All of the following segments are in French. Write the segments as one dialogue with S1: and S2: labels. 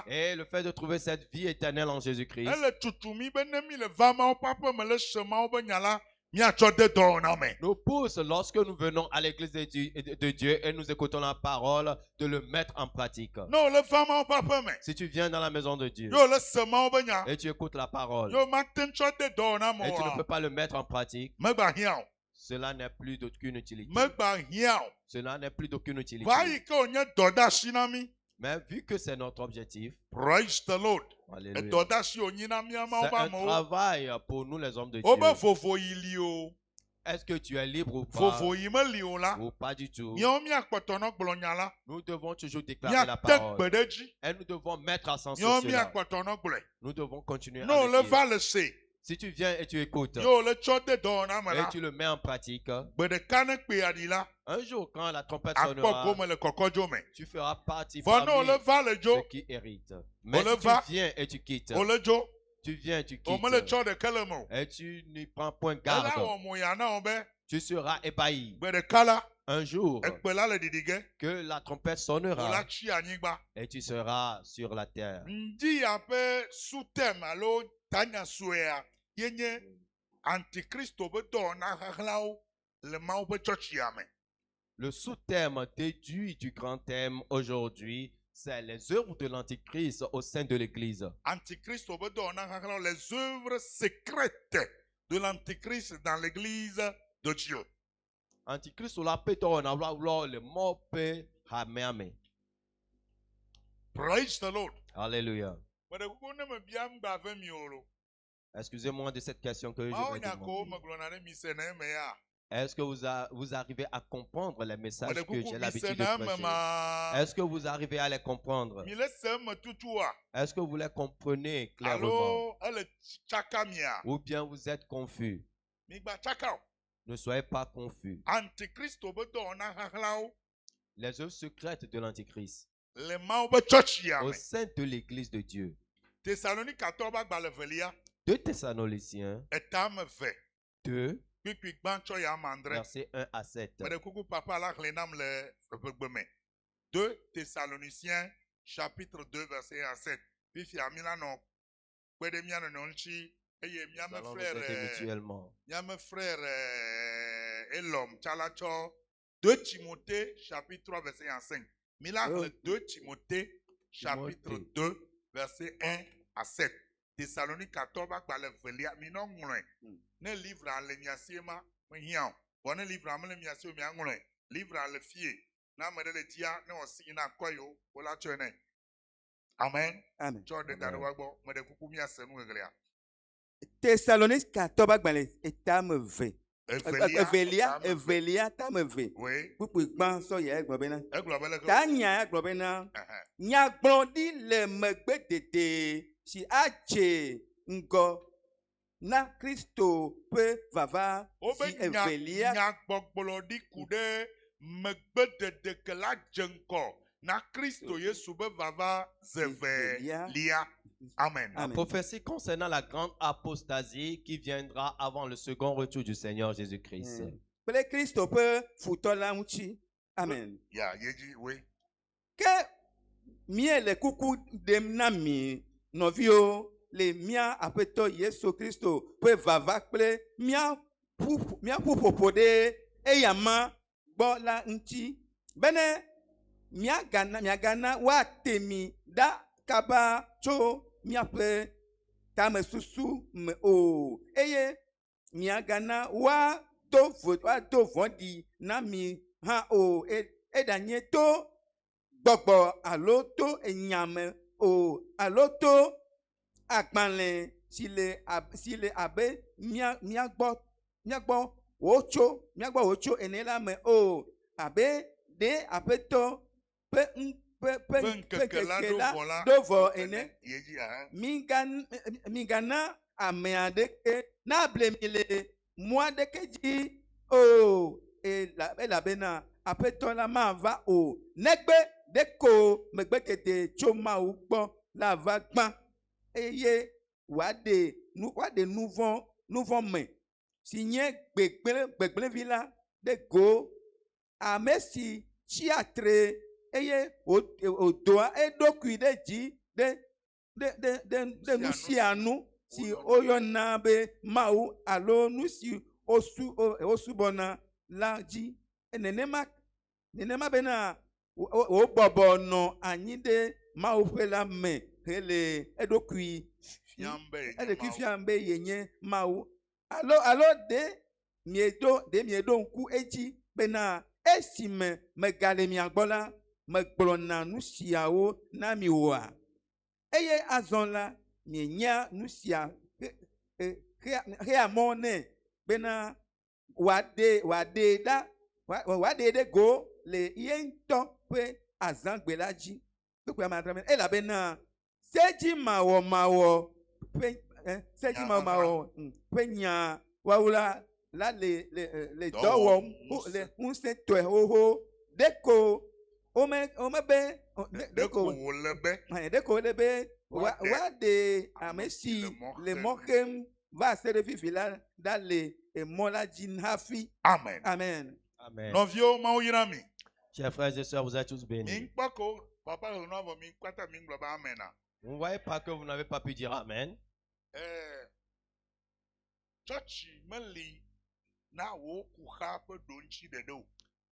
S1: Et le fait de trouver cette vie éternelle en Jésus-Christ nous pousse, lorsque nous venons à l'église de Dieu et nous écoutons la parole, de le mettre en pratique. Si tu viens dans la maison de Dieu et tu écoutes la parole et tu ne peux pas le mettre en pratique, cela n'est plus d'aucune utilité. Cela n'est plus d'aucune utilité. Mais vu que c'est notre objectif,
S2: praise the Lord.
S1: alléluia, c'est un travail pour nous les hommes de Dieu. Est-ce que tu es libre ou pas? Ou pas du tout? Nous devons toujours déclarer la parole. Et nous devons mettre accent sur cela. Nous devons continuer à le dire. Si tu viens et tu écoutes et tu le mets en pratique, un jour quand la trompette sonnera, tu feras partie parmi ceux qui héritent. Mais si tu viens et tu quittes, tu viens et tu quittes, et tu n'y prends point garde, tu seras ébahi. Un jour que la trompette sonnera et tu seras sur la terre. Le sous-thème déduit du grand thème aujourd'hui, c'est les œuvres de l'Antichrist au sein de l'Église.
S2: Les œuvres secrètes de l'Antichrist dans l'Église de Dieu.
S1: Antichrist la péton le mot pe hameme.
S2: Praise the Lord.
S1: Alléluia. Excusez-moi de cette question que je vais demander. Est-ce que vous arrivez à comprendre les messages que j'ai l'habitude de prêcher? Est-ce que vous arrivez à les comprendre? Est-ce que vous les comprenez clairement? Ou bien vous êtes confus? Ne soyez pas confus. Les œuvres secrètes de l'Antichrist au sein de l'Église de Dieu. 2 Thessaloniciens 2, versets 1 à 7.
S2: 2 Thessaloniciens chapitre 2 verset 1 à 7.
S1: Mutuellement.
S2: 2 Timothée chapitre 3 verset 1 à 5. 2 Timothée chapitre 2 verset 1 à 7. Thessalonique 14 ne livre à l'emiasiema hian bon livre à l'emiasio miangule livre à le fier na me le dia ne osi na koyo wala chene. Amen.
S3: Amen.
S2: Chode darwagbo me de kuku miasenu eglia.
S3: Thessalonique 14 balé etame ve. Evelia tame ve.
S2: Oui.
S3: Pupu gban so ye gbobena.
S2: Eglobele ko.
S3: Tanya gbobena. Nya gbodi le megbe tete si ache ngo na Kristo pe vava si evelia.
S2: Nya gbogbolo di kude megbe tete ke la jenko na Kristo Yesu be vava zevelia. Amen.
S1: La prophétie concernant la grande apostasie qui viendra avant le second retour du Seigneur Jésus-Christ.
S3: Pele Kristo pe futola uchi. Amen.
S2: Ya, yeji oui.
S3: Que mie le kuku dem na mi novio le mia apeto Yesu Kristo pe vava ple mia pupopode eyama bo la nti bene mia gana wa temi da kaba cho mia pe tame susu me o eye mia gana wa to vondi na mi ha o edanye to gbogbo alo to enyame o alo to agbanle sile abe mia gbo ocho enela me o abe de apeto pe dovo ene mingana ameadeke na blemile muadekeji o la bena apeto la ma va o negbe deko megbekete choma ugbo la va gban eye wade nouvon me signé gbegble villa de go amesi chiatre eye odoa eɖokui ɖe dzi ɖe nu sia nu si oyɔna be Mawu alo nu si osubɔna la dzi. Nenema bena wobɔbɔ nɔ anyi ɖe Mawu ƒe la me hele eɖokui fiam be yenye Mawu alo de mieɖo ŋku edzi bena esime megale mia gbɔ la megblɔna nu siawo na mi oa. Eye azɔ la mienya nu sia hea mɔ nɛ bena wòaɖe ɖe go le ye ŋutɔ ƒe azãgbe la dzi. Elabena sedzimawɔmawɔ ƒe nya woawo la le dɔ wɔm le ŋusẽ tɔe xoxo ɖeko womebe ɖeko wole be woaɖe ame si le mɔ xem va se ɖe fifi la ɖa le emɔ la dzi hafi.
S2: Amen.
S3: Amen.
S1: Amen.
S2: Nɔviwo, Mawu yra mi.
S1: Chers frères et sœurs, vous êtes tous bénis.
S2: Papa le nom mi kwata mi ngloba amen.
S1: Vous ne voyez pas que vous n'avez pas pu dire amen.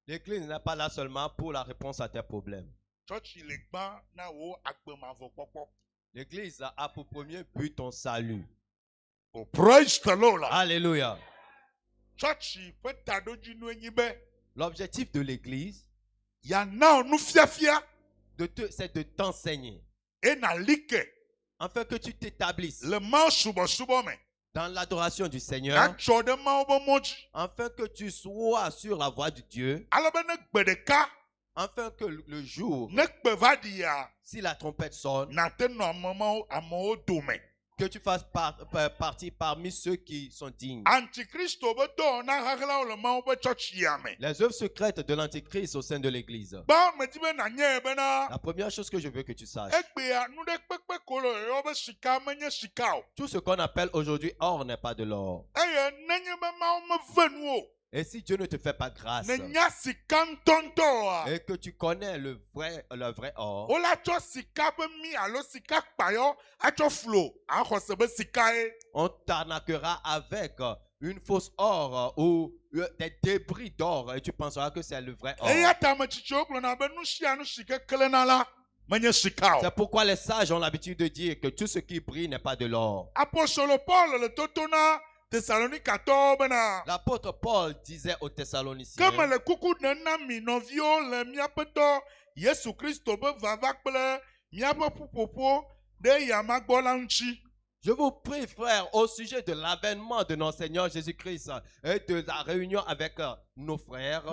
S1: L'église n'est pas là seulement pour la réponse à tes problèmes. L'église a pour premier but ton salut.
S2: Oh, praise the Lord.
S1: Alléluia. L'objectif de l'église, c'est de t'enseigner. Afin que tu t'établisses dans l'adoration du Seigneur, afin que tu sois sur la voie de Dieu, afin que le jour, si la trompette sonne, que tu fasses partie parmi ceux qui sont dignes. Les œuvres secrètes de l'Antichrist au sein de l'Église. La première chose que je veux que tu saches, tout ce qu'on appelle aujourd'hui or n'est pas de l'or. Et si Dieu ne te fait pas grâce et que tu connais le vrai or, on t'arnaquera avec une fausse or ou des débris d'or et tu penseras que c'est le vrai or. C'est pourquoi les sages ont l'habitude de dire que tout ce qui brille n'est pas de l'or. L'apôtre Paul disait aux Thessaloniciens, je vous prie, frères, au sujet de l'avènement de notre Seigneur Jésus-Christ et de la réunion avec nos frères,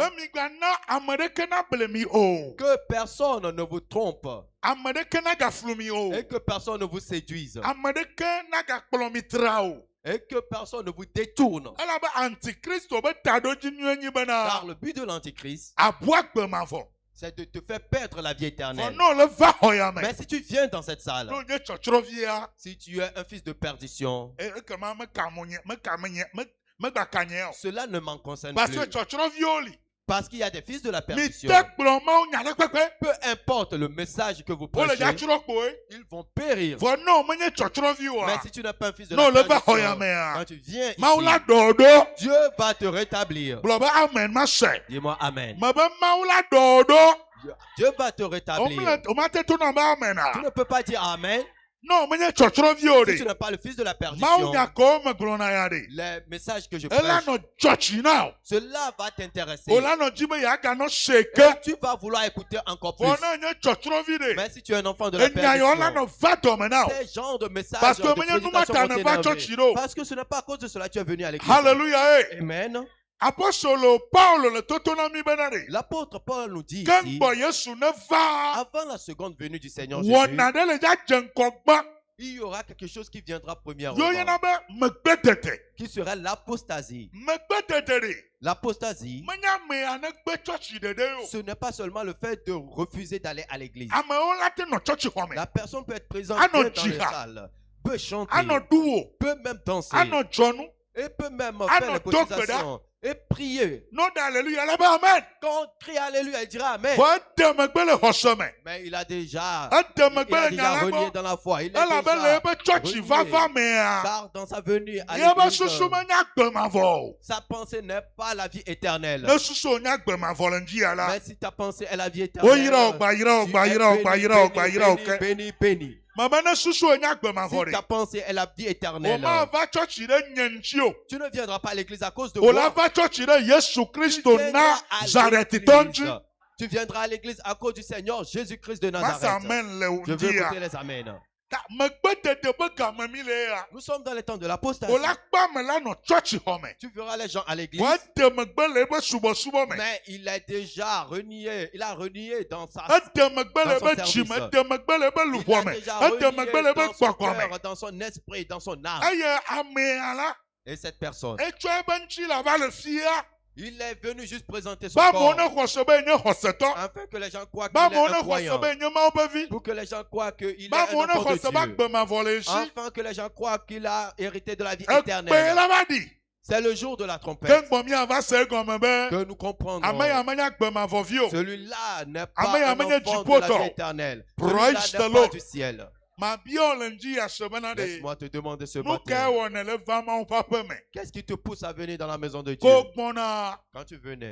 S1: que personne ne vous trompe et que personne ne vous séduise et que personne ne vous détourne. Car le but de l'Antichrist, c'est de te faire perdre la vie éternelle. Mais si tu viens dans cette salle, si tu es un fils de perdition, cela ne m'en concerne plus. Parce qu'il y a des fils de la perdition. Peu importe le message que vous prêchez, ils vont périr. Mais si tu n'es pas un fils de la perdition, quand tu viens ici, Dieu va te rétablir. Dis-moi Amen. Dieu va te rétablir. Tu ne peux pas dire Amen si tu n'es pas le fils de la perdition. Les messages que je prêche, cela va t'intéresser. Et tu vas vouloir écouter encore plus. Mais si tu es un enfant de la perdition, ces genres de messages de prédication vont t'énerver. Parce que ce n'est pas à cause de cela que tu es venu à l'église.
S2: Hallelujah.
S1: Amen. L'apôtre Paul nous dit ici, avant la seconde venue du Seigneur Jésus, il y aura quelque chose qui viendra premièrement, qui sera l'apostasie. L'apostasie, ce n'est pas seulement le fait de refuser d'aller à l'église. La personne peut être présente dans les salles, peut chanter, peut même danser, et peut même faire les cotisations, et prier.
S2: Non d'alléluia là-bas, amen.
S1: Quand on crie alléluia, il dira amen. Mais il a déjà renié dans la foi. Il est déjà renié, car dans sa venue à l'église, sa pensée n'est pas la vie éternelle. Mais si ta pensée est la vie éternelle, tu es béni. Si ta pensée est la vie éternelle, tu ne viendras pas à l'église à cause de moi. Tu viendras à l'église à cause du Seigneur Jésus-Christ de Nazareth. Je veux écouter les amens. Nous sommes dans les temps de l'apostasie. Tu verras les gens à l'église, mais il a déjà renié. Il a renié dans son service. Il a déjà renié dans son cœur, dans son esprit, dans son âme. Et cette personne, il est venu juste présenter son corps afin que les gens croient qu'il est un croyant, pour que les gens croient qu'il est un enfant de Dieu, afin que les gens croient qu'il a hérité de la vie éternelle. C'est le jour de la trompette que nous comprendrons. Celui-là n'est pas un enfant de la vie éternelle. Celui-là n'est pas du ciel. Laisse-moi te demander ce matin, qu'est-ce qui te pousse à venir dans la maison de Dieu? Quand tu venais,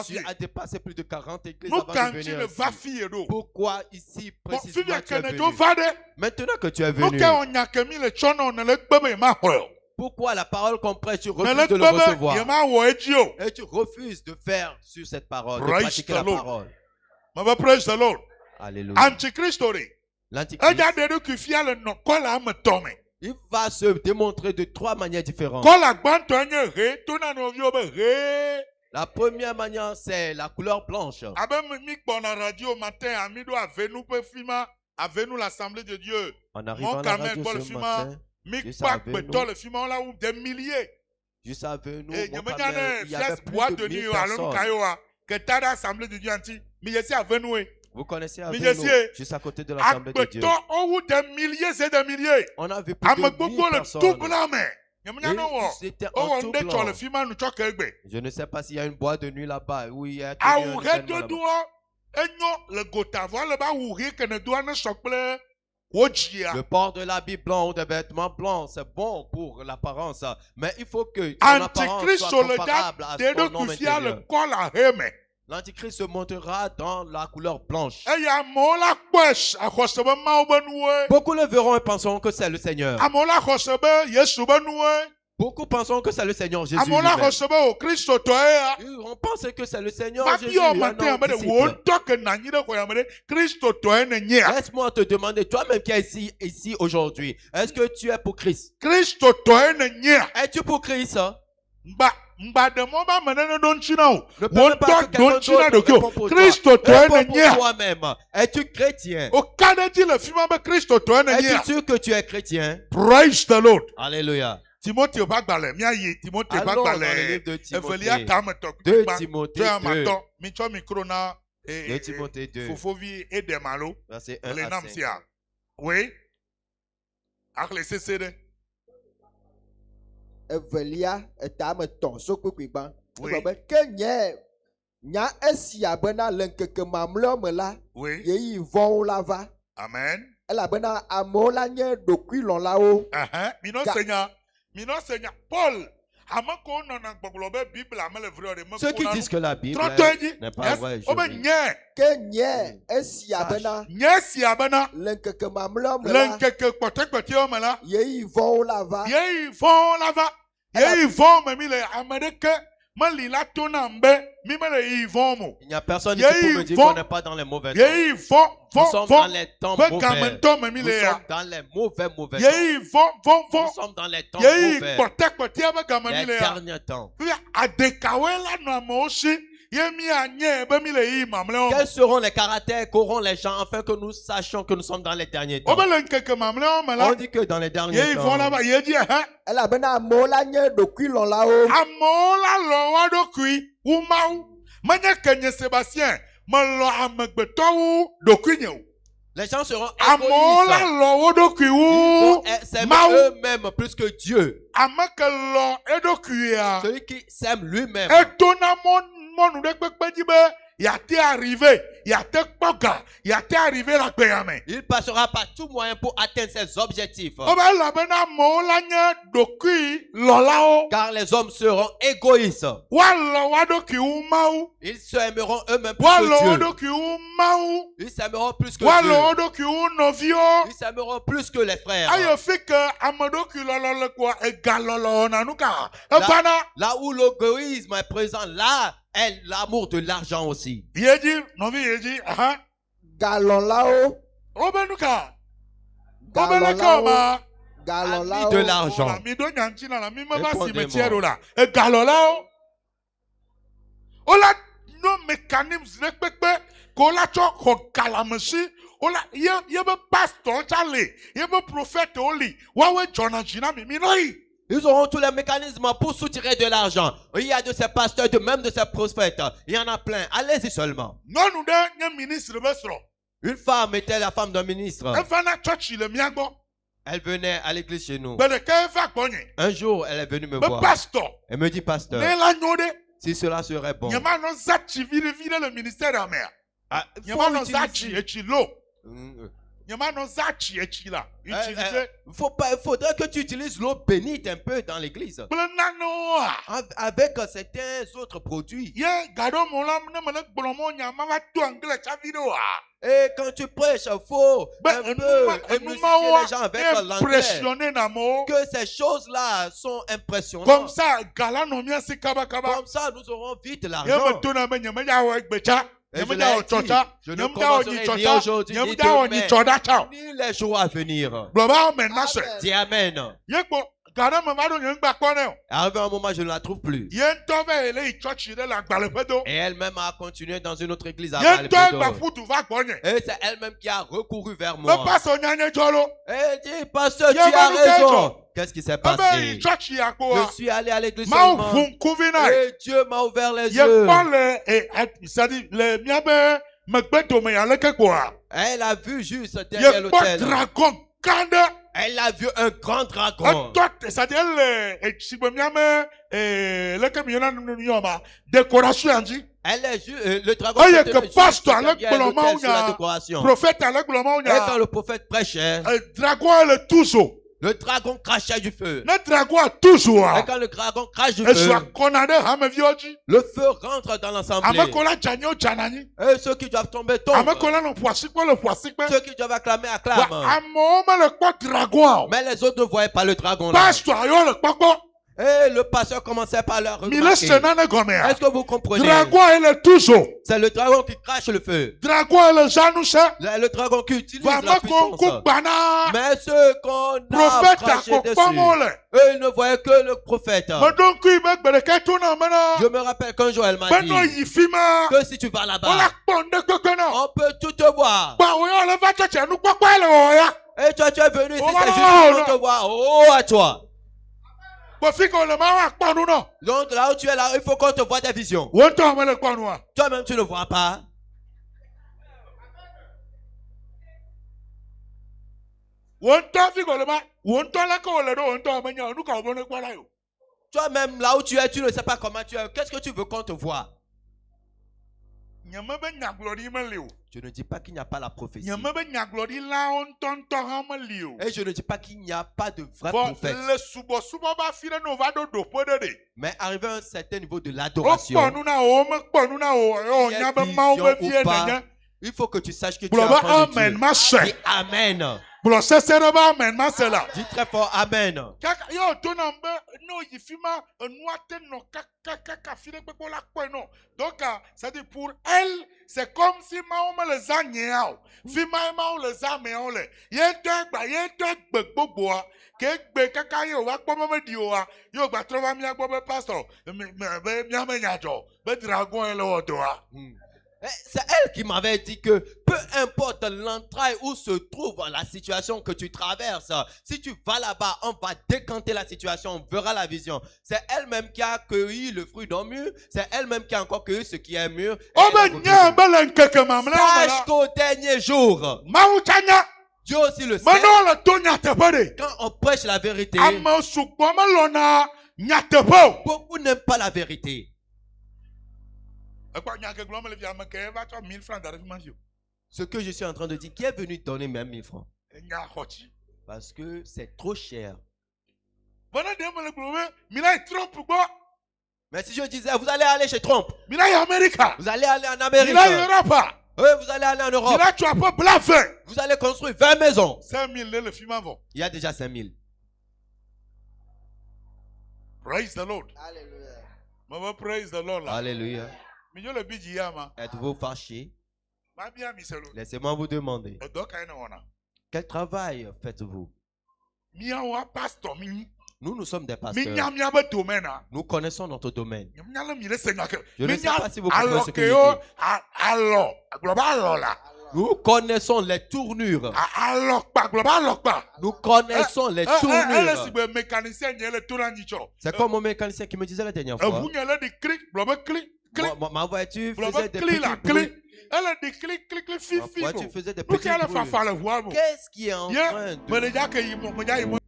S1: tu as dépassé plus de 40 églises avant de venir ici. Pourquoi ici précisément tu es venu? Maintenant que tu es venu, pourquoi la parole qu'on prêche, tu refuses de le recevoir? Et tu refuses de faire sur cette parole, de pratiquer la parole.
S2: Praise the Lord.
S1: Alléluia.
S2: Antichrist.
S1: L'Antichrist, il va se démontrer de trois manières différentes. La première manière, c'est la couleur blanche.
S2: L'Assemblée de Dieu.
S1: En arrivant à la radio ce matin, juste avec nous, il y avait plus de 1000 personnes. Vous connaissez avec nous, juste à côté de l'Assemblée de Dieu. On a vu plus de 1000 personnes. Et c'était en tout blanc. Je ne sais pas s'il y a une boîte de nuit là-bas où il y a le port de l'habit blanc ou des vêtements blancs, c'est bon pour l'apparence, mais il faut que ton apparence soit comparable à son homme intérieur. L'Antichrist se montrera dans la couleur blanche. Beaucoup le verront et penseront que c'est le Seigneur. Beaucoup penseront que c'est le Seigneur Jésus. Ils vont penser que c'est le Seigneur Jésus. Laisse-moi te demander, toi-même qui es ici aujourd'hui, est-ce que tu es pour Christ? Es-tu pour Christ? Ne permets pas que quelqu'un d'autre réponde pour toi. Réponds pour toi-même. Es-tu chrétien? Es-tu sûr que tu es chrétien?
S2: Praise the Lord.
S1: Alléluia.
S2: Timothée Bagbale, miaye Timothée Bagbale, Evelia Tamatok,
S1: 2 Timothée
S2: 2,
S1: Timothée 2,
S2: Fofovi et Demalo,
S1: verset 1
S2: les
S1: à 5.
S2: Namsia. Oui, Akle Cécédé.
S4: Evelia Tamaton, Sokukwiban.
S2: Oui.
S4: Kenye, nya esia bena lenkeke mamlome la, yeyi von lava.
S2: Amen.
S4: Ela bena amola nye dokuilon la o.
S2: Mino Seigneur, Paul,
S1: ceux qui disent que la Bible n'est pas vraie,
S4: Kenye esia bena lenkeke mamlome la, yeyi von lava.
S1: il n'y a personne ici pour me dire qu'on n'est pas dans les mauvais temps. Nous sommes dans les temps mauvais. Nous sommes dans les mauvais temps. Nous sommes dans les temps mauvais. Les derniers temps. Quels seront les caractères qu'auront les gens afin que nous sachions que nous sommes dans les derniers temps? On dit que dans les derniers temps,
S4: Elle a ben amola nye dokuilon la o.
S2: Amola lo dokui umau. Manya kenye Sébastien, malo amegbeto dokui.
S1: Les gens seront égoïstes. Ils vont s'aimer eux-mêmes plus que Dieu. Celui qui s'aime lui-même. Il passera par tout moyen pour atteindre ses objectifs. Car les hommes seront égoïstes. Ils s'aimeront eux-mêmes plus que Dieu. Ils s'aimeront plus que Dieu. Ils s'aimeront plus que les frères. Là où l'égoïsme est présent, là est l'amour de l'argent aussi.
S4: Galon là-haut.
S1: Galon là-haut. De l'argent. Ils auront tous les mécanismes pour soutirer de l'argent. Il y a de ces pasteurs, même de ces prophètes. Il y en a plein. Allez-y seulement. Une femme était la femme d'un ministre. Elle venait à l'église chez nous. Un jour, elle est venue me voir. Elle me dit, pasteur, si cela serait bon. Il faudrait que tu utilises l'eau bénite un peu dans l'église. Avec certains autres produits. Et quand tu prêches, il faut un peu émulsifier les gens avec l'anglais. Que ces choses-là sont impressionnantes. Comme ça, nous aurons vite l'argent. Et je ne commencerai ni aujourd'hui, ni demain, ni les jours à venir. Dis Amen. Arrivé un moment, je ne la trouve plus. Et elle-même a continué dans une autre église à Balbedo. Et c'est elle-même qui a recouru vers moi. Elle dit, pasteur, tu as raison. Qu'est-ce qui s'est passé? Je suis allé à l'église seulement. Et Dieu m'a ouvert les yeux. Elle a vu juste derrière l'autel. Elle a vu un grand dragon. Elle est le dragon était juste derrière l'autel sur la décoration. Et quand le prophète prêchait, le dragon crachait du feu. Et quand le dragon crache du feu, le feu rentre dans l'assemblée. Et ceux qui doivent tomber tombent. Ceux qui doivent acclamer acclament. Mais les autres ne voyaient pas le dragon là. Et le pasteur commençait par leur remarquer. Est-ce que vous comprenez? C'est le dragon qui crache le feu. Le dragon qui utilise la puissance. Mais ceux qu'on a craché dessus, eux, ils ne voyaient que le prophète. Je me rappelle qu'un jour, elle m'a dit que si tu vas là-bas, on peut tout te voir. Et toi, tu es venu ici, c'est juste pour te voir. Oh, à toi. Donc là où tu es là, il faut qu'on te voie des visions. Toi-même, tu ne vois pas. Toi-même, là où tu es, tu ne sais pas comment tu es. Qu'est-ce que tu veux qu'on te voie? Je ne dis pas qu'il n'y a pas la prophétie. Et je ne dis pas qu'il n'y a pas de vrai prophète. Mais arrivé à un certain niveau de l'adoration, il faut que tu saches que tu es enfant de Dieu. Dis Amen. Dis très fort Amen.
S2: Donc, c'est-à-dire pour elle, c'est comme si Mahomet les a niés. Les a
S1: C'est elle qui m'avait dit que peu importe l'entraille où se trouve la situation que tu traverses, si tu vas là-bas, on va décanter la situation, on verra la vision. C'est elle-même qui a cueilli le fruit d'un mûr, c'est elle-même qui a encore cueilli ce qui est mûr. Sache qu'au dernier jour, Dieu aussi le sait. Quand on prêche la vérité, beaucoup n'aiment pas la vérité. Ce que je suis en train de dire, qui est venu donner même 1000 francs? Parce que c'est trop cher. Mais si je disais, vous allez aller chez Trump, vous allez aller en Amérique, oui, vous allez aller en Europe, vous allez construire 20 maisons. Il y a déjà 5000.
S2: Praise the Lord.
S4: Alléluia.
S2: Praise the Lord.
S1: Alléluia. Êtes-vous fâché? Laissez-moi vous demander. Quel travail faites-vous? Nous sommes des pasteurs. Nous connaissons notre domaine. Je ne sais pas si vous comprenez ce que je dis. Nous connaissons les tournures. Nous connaissons les tournures. C'est comme mon mécanicien qui me disait la dernière fois. Ma voiture faisait des petits bruits. Ma voiture faisait des petits bruits. Qu'est-ce qui est en train de...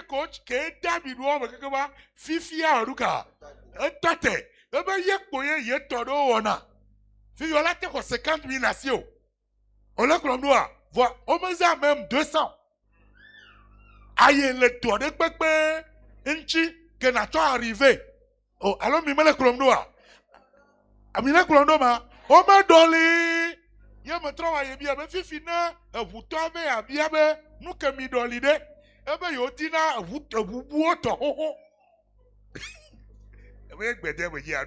S2: coach qui est d'habitude fifi à Ruka. Tate, ye todo ona. Si vous avez 50 000 nations, on l'a comme nous, voilà, on me même 200. Aïe, le toit de Pépé, Inchi, que n'a pas arrivé. Oh, alors, mi me le comme nous. Amina Kolondoma, on me doli. Y'a me travaille bien, mais fifi na, vous tombez à bien, nous que mi doli de. Eh ben, yo dina, vous boite, oh. Eh ben,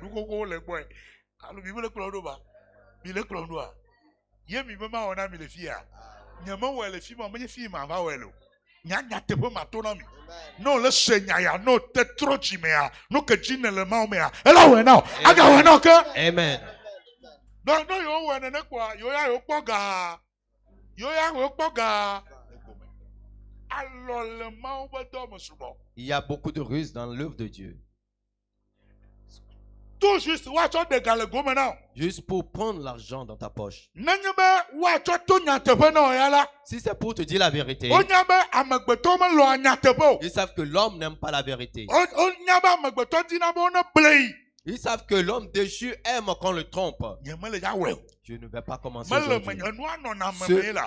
S2: nous go le boy. Alors, mi me le Kolondoma. Mi le Kolondoma. Y'a mi maman, on a mis les filles. Y'a maman, les filles, mais filles, ma va, ouais, Nyanya te pe matonami. Non le senyaya no te trochimea no ke jine le maomea. Ela we now. Aga we now ke.
S1: Amen.
S2: No yo we ne kwa yo ya yo poga. Yo ya yo poga. Alors le mao ba do mo subo.
S1: Il y a beaucoup de ruses dans l'œuvre de Dieu.
S2: Tout juste watch on de gale go now.
S1: Juste pour prendre l'argent dans ta poche. Si c'est pour te dire la vérité, ils savent que l'homme n'aime pas la vérité. Ils savent que l'homme déchu aime quand on le trompe. Je ne vais pas commencer aujourd'hui.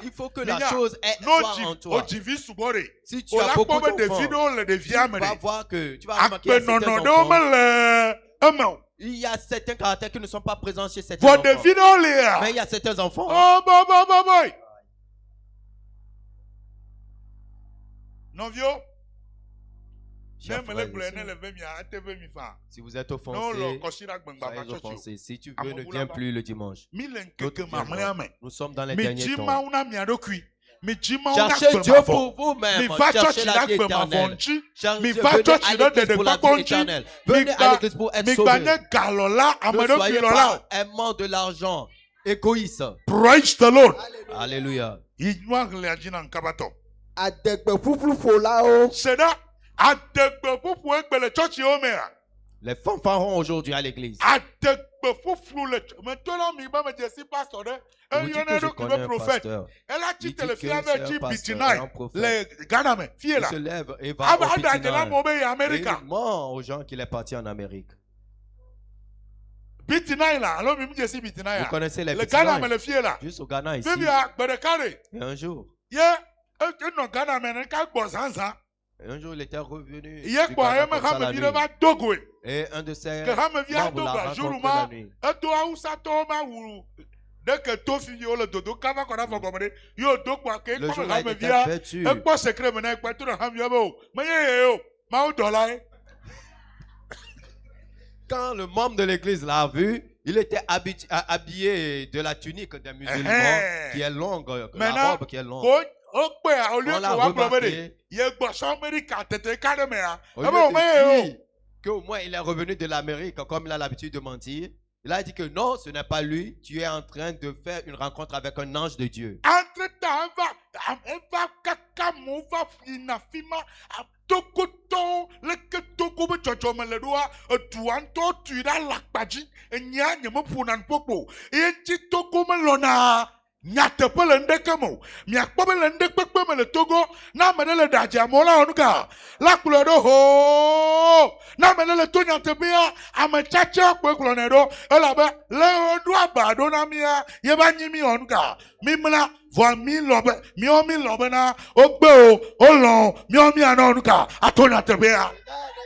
S1: Il faut que la chose soit en toi. Si tu as beaucoup d'enfants, tu vas voir que tu vas remarquer il y a certains caractères qui ne sont pas présents chez certains enfants. Mais il y a certains enfants. Si vous êtes offensé, si tu veux, ne viens plus le dimanche. Nous sommes dans les derniers temps. Cherchez Dieu pour vous-même. Cherchez la vie éternelle. Venez à l'église pour la vie éternelle. Venez à l'église pour être sauvé. Ne soyez pas aimant de l'argent. Égoïste.
S2: Praise the Lord.
S1: Alléluia. Les fanfarons aujourd'hui à l'église.
S2: Vous dites que je connais un pasteur. Il dit que c'est un pasteur, un prophète. Il se lève et va au Bitinaï. Et il ment aux gens qu'il est parti en Amérique. Vous connaissez les Bitinaï? Juste au Ghana ici. Et un jour,
S1: Un jour, il était revenu.
S2: Et
S1: un de ses membres l'a rencontré la nuit. Le jour-là, il était vêtu. Quand le membre de l'église l'a vu, il était habillé de la tunique des musulmans qui est longue, la robe qui est longue. On l'a remarqué. Qu'au moins il est revenu de l'Amérique comme il a l'habitude de mentir. Il a dit que non, ce n'est pas lui. Tu es en train de faire une rencontre avec un ange de Dieu.
S2: Nyatepe le ndeke mo miakpɔbe le ndekpekpe me le Togo na ame ɖe le ɖadziamo la onuka la kplɔe ɖo ho na ame ɖe le to nyatepea ame tsatsa kpe kplɔnɛ ɖo elabe le ɖo aba ɖo na mia yeba nyi mi onuka mi mla vɔ mi lɔbe miɔ mi lɔbe na ogbe o olɔ miɔ mi anɔ onuka ato nyatepea.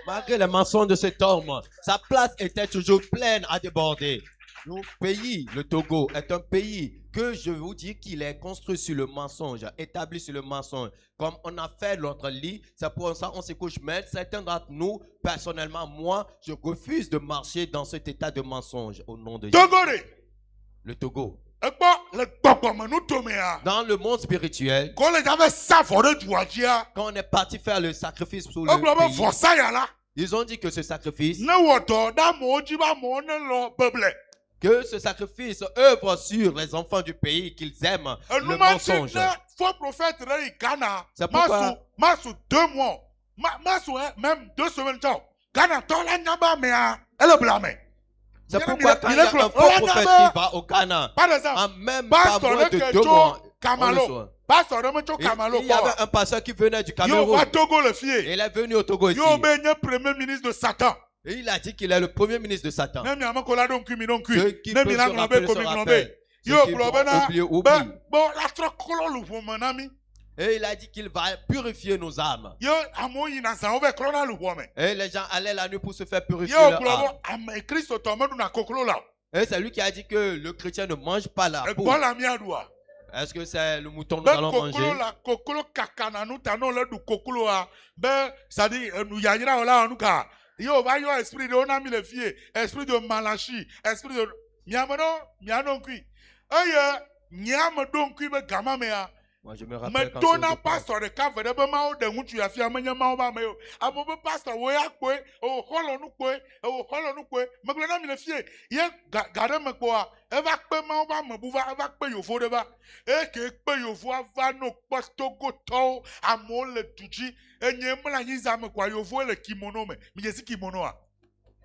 S1: Malgré les mensonges de cet homme, sa place était toujours pleine à déborder. Notre pays, le Togo, est un pays que je vous dis qu'il est construit sur le mensonge, établi sur le mensonge. Comme on a fait notre lit, c'est pour ça qu'on se couche. Mais certains d'entre nous, personnellement, moi, je refuse de marcher dans cet état de mensonge au nom de Jésus. Le Togo. Dans le monde spirituel, quand on est parti faire le sacrifice pour le pays, ils ont dit que ce sacrifice, que ce sacrifice œuvre sur les enfants du pays, qu'ils aiment le mensonge. C'est pourquoi,
S2: même 2 semaines,
S1: c'est pourquoi quand il y a un faux prophète qui va au Ghana, en même pas moins de 2 mois, il y avait un pasteur qui venait du Cameroun. Il est venu au Togo ici.
S2: Premier ministre de Satan.
S1: Et il a dit qu'il est le premier ministre de Satan.
S2: Ceux qui
S1: peuvent se rappeler se rappellent. Ceux qui vont oublier. Et il a dit qu'il va purifier nos âmes. Et les gens allaient la nuit pour se faire purifier leur âme. Et c'est lui qui a dit que le chrétien ne mange pas la peau. Est-ce que c'est le mouton que nous allons manger?
S2: Yo va yo esprit de onami le fie, esprit de Malachi, esprit de miamano mianonkui. Aye nyam donkui be gamamea.
S1: Moi je me rappelle
S2: quand on pasteur de cave de bemao de mutu ya fia menya mao ba meo. Amo be pasteur wo ya kwe, o holonu kwe, maglona mi le fie. Ye gade me kwa, eva kwe mao ba me buva eva kwe yofo de ba. E ke kwe yofo ava no pasto goto amo le tuji. Enye mla nyiza me kwa yofo le kimono me. Mi jesi kimono a.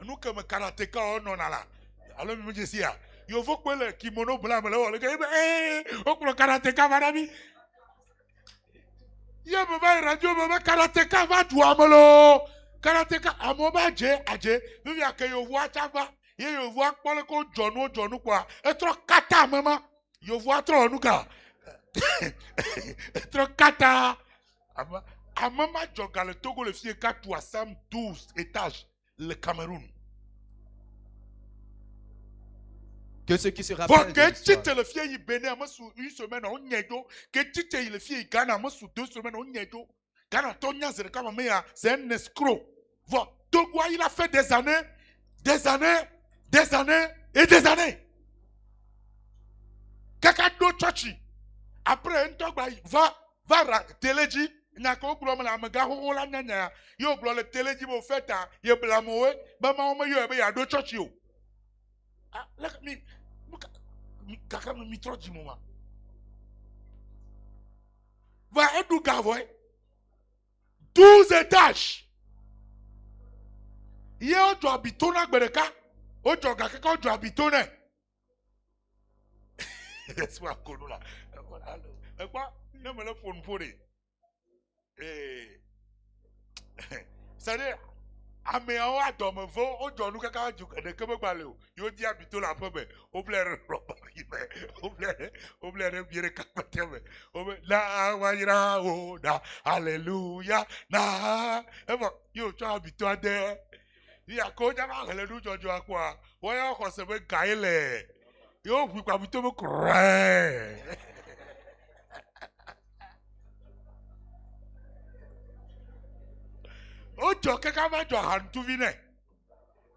S2: Nou ke me karateka ono na la. Alo mi jesi a. Yofo kwe le kimono bla me le o le ke oklo karateka madami. Ye me va radio me va karateka va douamelo. Karateka amoba aje. Mi ya ke yofo achava. Ye yofo akpole ko jonu kwa. Etro kata mama. Yofo atro onuka. Etro kata. À Mama Djoga, le Togo, le fille 4 à 12 étages, le Cameroun.
S1: Que ceux qui se rappellent.
S2: Que tu le fille il béné sous une semaine, on y est. Que tu le fille il gagne sous 2 semaines, on y est. Ghana, Tonya, c'est un escroc. Voilà. Togo, il a fait des années et des années. Kakado Chachi. Après, un Togo, va téléji. Nako blom la mega ho la nyanya yo blo le teleji mo feta ye blamowe ba ma o yo be ya do church yo ah let me kaka mi troji mo ma va edu gavoy 12 étages ye o jo abitona gbereka o jo gakeka o jo abitona c'est pas konola e kwa ne me le phone phone. C'est-à-dire, améao à Domevo, au John Lucas, de Kebalo, you dis habito la pomme, au plaire, Alléluia. Na. Yo, tu as habitué de. Il y a quoi d'avoir le doute de quoi? Voyons qu'on se veut gailler. Yo, vous pouvez habituer me croire. Ojo, quelqu'un va jouer à Hantuvine.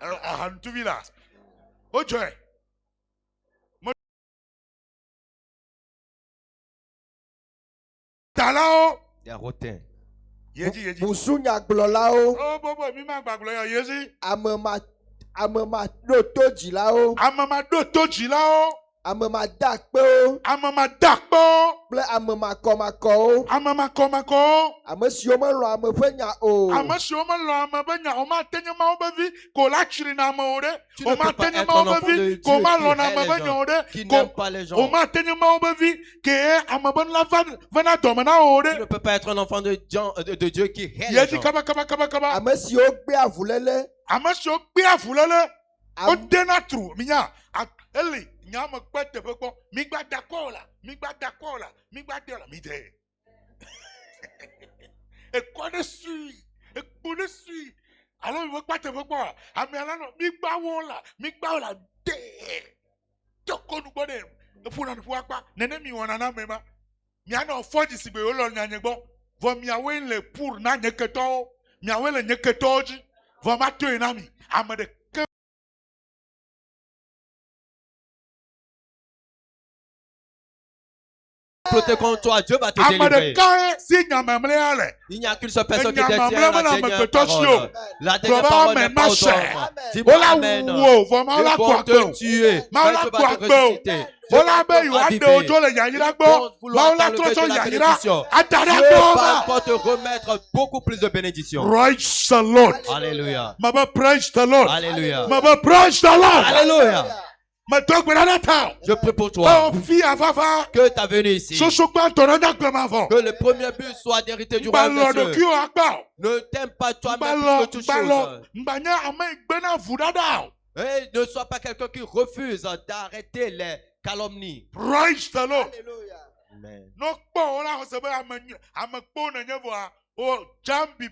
S2: À Hantuvina. Ojo. Talao.
S1: Yarotin.
S2: Yeji.
S4: Musunya glolao.
S2: Oh, bobo, mi ma gbaglo ya yezi.
S4: Amema do toji lao.
S2: Amema do toji lao.
S4: Amema dakpo.
S2: Amema dakpo.
S4: Ple amema komako.
S2: Amema komako.
S4: Amesio lo amefenya o.
S2: Amesio lo amebenya o ma tenye ma obevi ko la chiri na ma ore. O ma tenye ma obevi ko ma lo na mabenya ore. O ma tenye ma obevi ke amabon la vana domana ore.
S1: Tu ne peux pas être un enfant de Dieu qui hait les
S2: Yedi
S1: gens.
S2: kaba.
S4: Amesio gbe avulele.
S2: Amesio gbe avulele. O dena tru minya. Eli nyama kwete peko mi gba dakola mi gba mi de e kone sui alors mi kwete peko ami alano mi gba wola de toko nu gbode e funa nu fuapa nene mi wona na mema mi ana ofoji sigbe o lo nyanye gbo vo mi awe le pour na nyeketo mi awe le nyeketo ji vo ma to na mi amade
S1: Contre toi, Dieu va te délivrer.
S2: Il
S1: n'y a qu'une seule personne qui détient la dernière parole. La dernière parole n'est pas aux hommes.
S2: Dis-moi amen. Ils
S1: vont te tuer, mais tu vas te ressusciter. Dieu va te remettre beaucoup plus de bénédictions.
S2: Praise the Lord.
S1: Alléluia.
S2: Praise the Lord.
S1: Alléluia.
S2: Praise the Lord.
S1: Alléluia. Je prie pour toi que ta venue ici, que le premier but soit d'hériter du royaume des cieux. Ne t'aime pas toi-même plus que toute chose. Et ne sois pas quelqu'un qui refuse d'arrêter les calomnies.
S2: Praise the Lord.
S1: Amen.
S2: Oh, jambi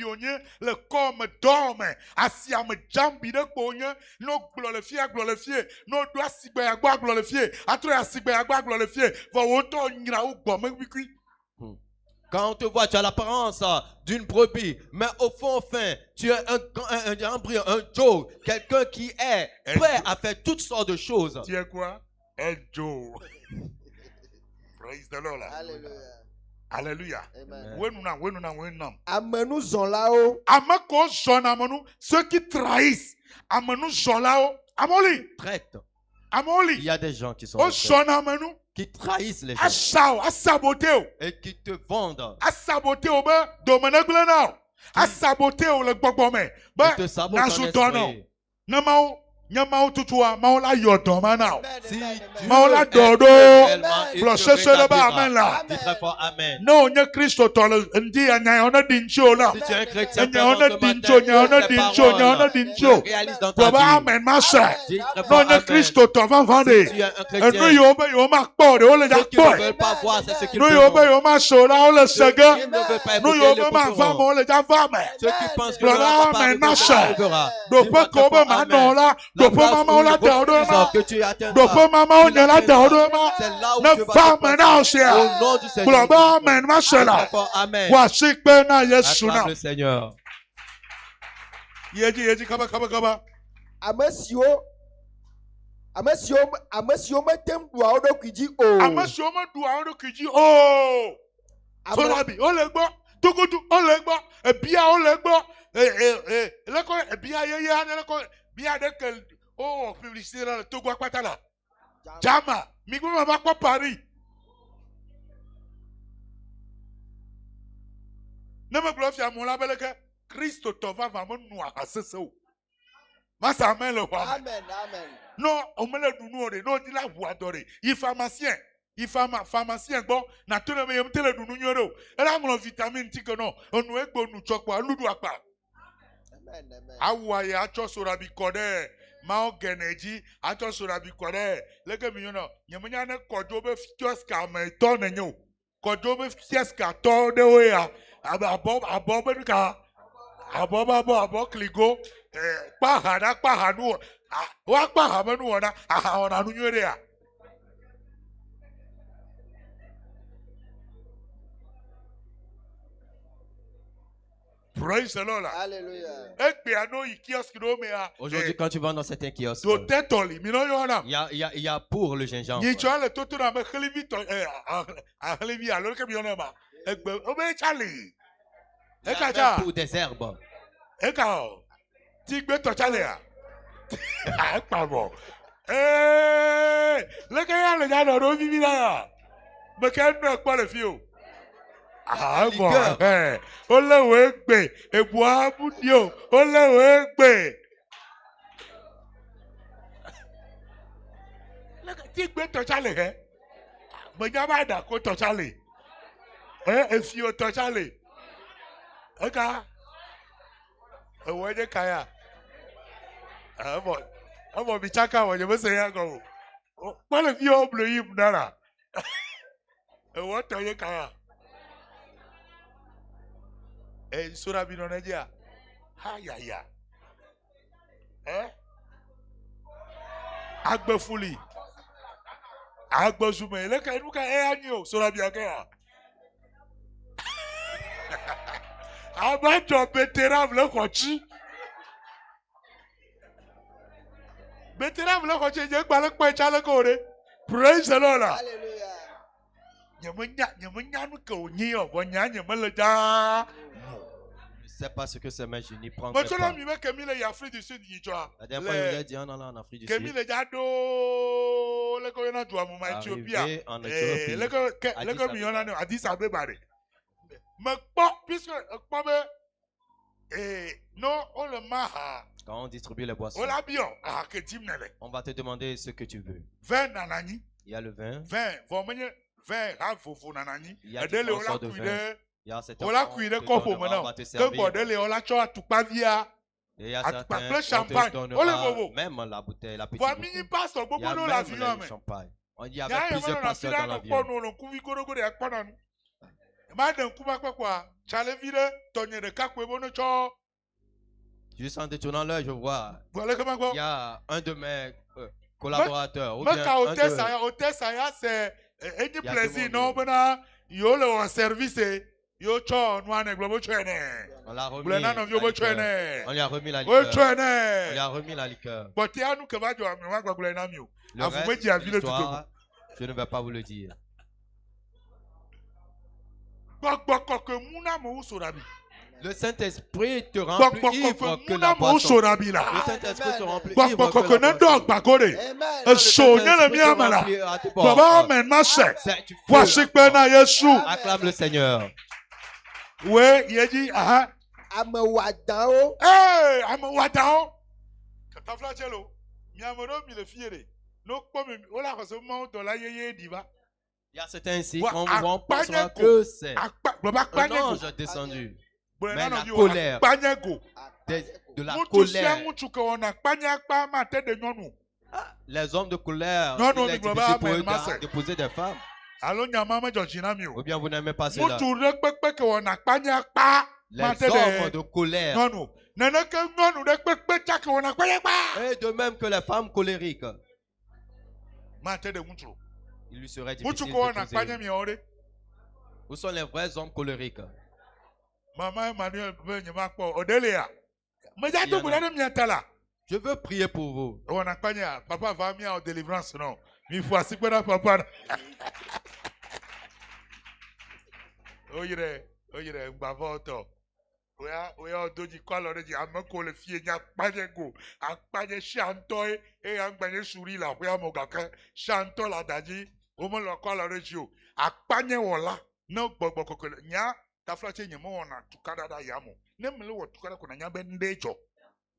S2: onye le corps me dorme. Assis à me jambi de ponye. No glorifier. No doit sigbe agba glorifier. Atre asigbe agba glorifier. Va woto nyra ou gome wikwi.
S1: Quand on te voit, tu as l'apparence d'une brebis, mais au fond, tu es un embryon, un Joe, quelqu'un qui est prêt à faire toutes sortes de choses.
S2: Tu es quoi? Un Joe. Praise the Lord.
S4: Alléluia.
S2: Alléluia.
S4: Amenu zonlao.
S2: Amako zonamonu. Ceux qui trahissent. Amenu zonlao. Amoli.
S1: Traite.
S2: Amoli.
S1: Il y a des gens qui sont qui trahissent les gens. Et qui te vendent. Ils te sabotent ton esprit.
S2: Nyamao tutua maola yodoma now.
S1: Si
S2: maola dodo
S1: flosese ba amen la. Dis très fort amen.
S2: No nye Kristo tole ndi anya ona dincho la.
S1: Si tu es un chrétien,
S2: nya ona dincho. Baba amen masa. No nye Kristo to van vande. Nu yo ma kpo de ole ja kpo. Nu yo ma sola ole sega. Nu yo ma va mo ole ja va me.
S1: Ceux qui pensent que
S2: Baba amen masa. Do pa ko ba ma no la. Dopo mama la daudoma. Dopo mama on la daudoma. Ne femme na osia. Globa amen masela. Wasik bena Yesu na.
S1: Le Seigneur.
S2: Yeji kaba.
S4: Amesio metem dua odo kiji o.
S2: Amesio me dua odo kiji o. Sorabi olegbo. Tukutu olegbo. Ebia olegbo. Leko ebia yeye aneleko. Bien de que publicité là tout quoi là Jama mi ko ma ko Paris ne me glorifie mon la belle que Christ to va vraiment nous à ça ma ça main le roi
S4: amen
S2: non on me le dunu non dit la voix adorée il pharmacien bon na tout le même tele dunu nyoro et là mon vitamine ti que non on nous e gbo nu chokwa lu du apa Awaye acho sorabi kode Mao Geneji, Ato Surabi Kore, Legami, you know, Yamana Kodobe Fioska, my ton and you. Kodobe Fioska, ton the way, Abob Kligo, Pahanu, what Pahamanu, Anuria. Praise the Lord.
S4: Alléluia.
S1: Aujourd'hui, quand tu vas dans certains kiosques, il y a pour le gingembre. Il y a pour des herbes.
S2: Ah bon, on l'a oué, et bois boudio, on l'a oué. Le petit peu tochale, hein? Mais y'a pas d'accord tochale. Et si on tochale, ok? Ouais, des kaya. Ah bon, bichaka, je me sais rien comme. Pas le vieux bleu, il n'a là. Et ouais, t'as y'a kaya. Eh, sura binoneja. Hayaya. Agbe fuli. Agbe zume. Leka inuka anyo. Sura biakea. Abajo beterave le kochi. Beterave le kochi. Je gbale kwe chale kore. Praise the Lord.
S4: Alléluia.
S2: Nyamanya nuka onyo. Wanya nyamale da.
S1: Je ne sais pas ce que c'est, mais je n'y prends
S2: pas.
S1: La
S2: dernière fois, il
S1: a dit on en Afrique du Sud.
S2: Arrivé
S1: en Éthiopie.
S2: Addis Abeba. Mais puisque non, on le maha.
S1: Quand on distribue les boissons,
S2: on
S1: va te demander ce que tu veux.
S2: 20 nanani.
S1: Il y a le vin.
S2: 20 nanani.
S1: Il y a différentes sortes de vin. Il y a certains
S2: qui on va te servir.
S1: Et il y a certains qui te donnera même la bouteille, la petite bouteille. Il y a même le champagne. Il y avait plusieurs pasteurs dans l'avion. Juste en détournant l'œil, je vois. Il y a un de mes collaborateurs.
S2: C'est plaisir, non, il y a un service. On
S1: l'a remis la liqueur. On lui a remis la liqueur. Le reste de l'histoire, je ne vais pas vous le dire. Le Saint-Esprit te remplit ivre que la boisson. Le Saint-Esprit te remplit ivre que la boisson. Acclame le Seigneur.
S2: Oui, il a dit, ah.
S4: Amewadao.
S2: Hey, Amewadao. Kataflachelo. Miamoro mi le fiere. No pomme, ola kosomo dola yeye diva.
S1: Il y a certains ici, on vous pensera que c'est un ange descendu. Mais la colère, de la colère. Les hommes de colère, il est difficile pour eux d'épouser des femmes. Ou bien vous n'aimez pas cela. Les hommes de colère. Et de même que les femmes colériques. Il lui serait difficile d'épouser. Où sont les vrais hommes colériques?
S2: Maman Emmanuel,
S1: je veux prier pour vous.
S2: Papa va mis en délivrance, non? Mais il faut assis pour papa. Oyire, mbavoto. Oya doji kwa loreji amako le fie nya panyego. Akpanye chantoy e akpanye suri la oya mogaka chanto la daji. Omo lo kwa loreji o. Akpanye wola no gbogbo kokole nya taflache nyemo wona tukada da yamo. Nemle wo tukada ko na nya bendejo.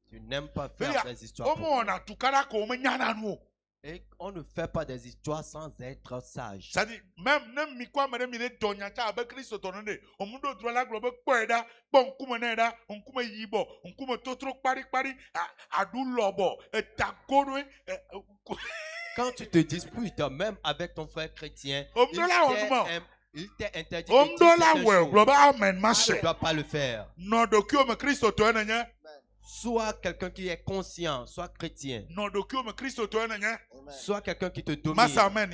S1: Tu n'aimes pas faire des histoires.
S2: Omo wona tukada ko omo nya nanu.
S1: Et on ne fait pas des histoires sans être sage.
S2: C'est-à-dire, même mi quoi madame il est donné avec Christ tonné. On me doit la globe poeda, bon kumaneda, on kuma yibo, on kuma totro pari a du lobo, et ta conne.
S1: Quand tu te disputes même avec ton frère chrétien, il t'est interdit de dire tu ne dois pas le faire.
S2: Non, donc me Christ tonné.
S1: Soit quelqu'un qui est conscient, soit chrétien. Soit quelqu'un qui te domine.
S2: Amen.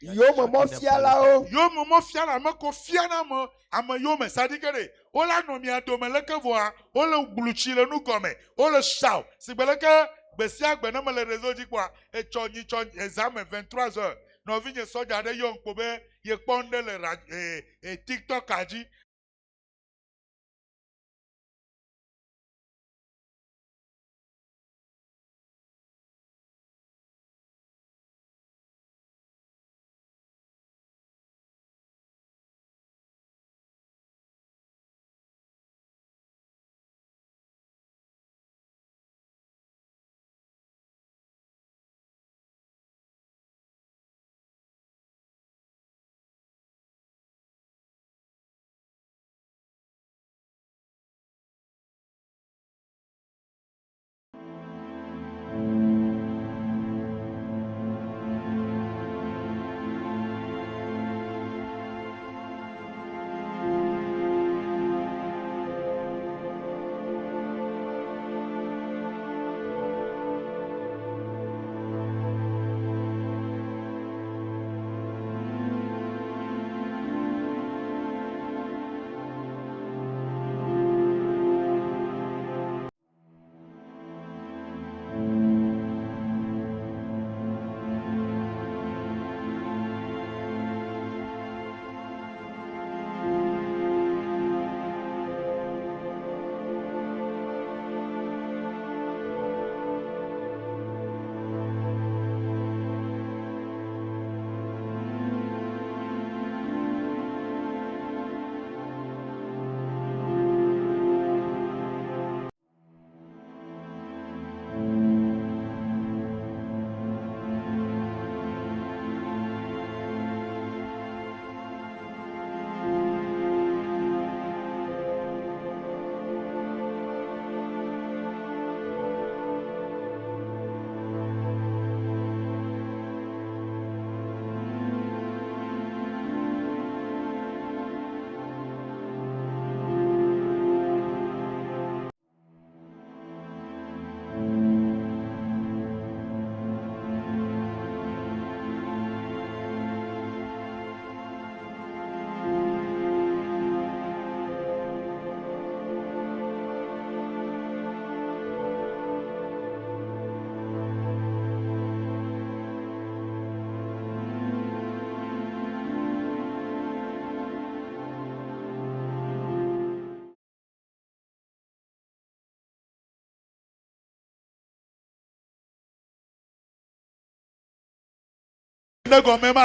S4: Yo mo fiala o.
S2: Yo mo fiala me ko fiana mo ama yo me sadikere. Ola no mi adome leke voa. Ola gbuluchi le nu gome. Ola shaw. Si beleke besia gbe na me le réseau di kwa. E chonyi examen 23h. No vinye soja de yo nkobe ye ponde le TikTok aji.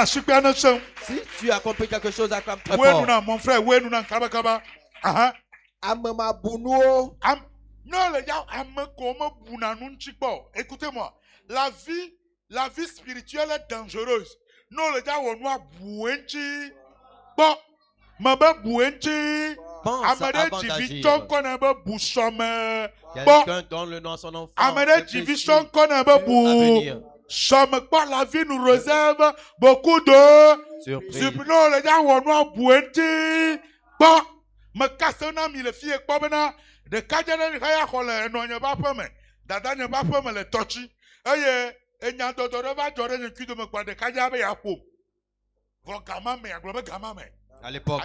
S1: Si tu as compris quelque chose, acclame très fort.
S2: Mon frère, écoutez-moi, la vie spirituelle est dangereuse. Non, le gars, on doit bouenchi. Bon, ma ba bouenchi. Amade division qu'on a ba bouchome.
S1: Quelqu'un donne le nom à son enfant.
S2: Amade division qu'on a ba bou. La vie nous réserve beaucoup de surprises. Non, le gars, on doit bouenchi. Bon, me casse un ami, le fille est pas maintenant. De Kajana Raya Hole, non, il n'y a pas peu, mais Dada n'y a pas peu, mais le tochi. Et n'y a d'autres va durer le cul de me quoi de Kajabe à peau. Vos gamins, mais à globe gamin.
S1: À l'époque,